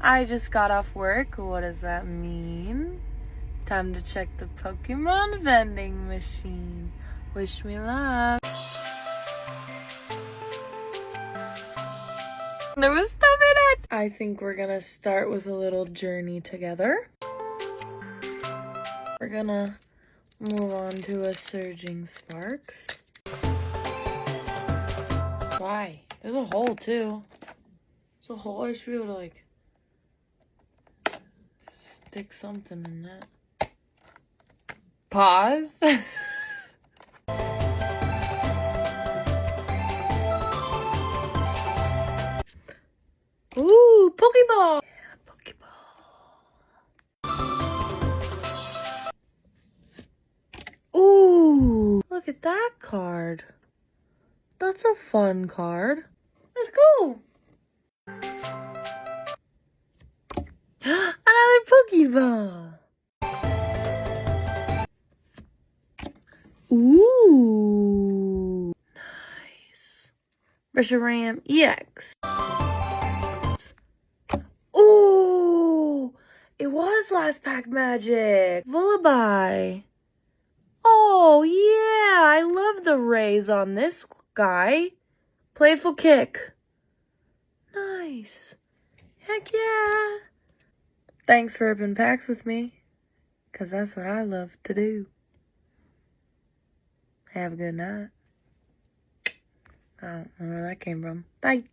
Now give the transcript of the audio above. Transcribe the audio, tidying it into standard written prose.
I just got off work. What does that mean? Time to check the Pokemon vending machine. Wish me luck. There was stuff in it! I think we're gonna start with a little journey together. We're gonna move on to a Surging Sparks. Why? There's a hole too. There's a hole. I should be able to like stick something in that. Pause. Ooh, Pokeball! Yeah, Pokeball. Ooh, look at that card. That's a fun card. Let's go. Another Pokeball. Ooh, nice. Reshiram EX. Ooh, it was last pack magic. Lullaby. Oh, yeah, I love the rays on this guy. Playful kick. Nice. Heck yeah. Thanks for opening packs with me, because that's what I love to do. Have a good night. I don't know where that came from. Bye.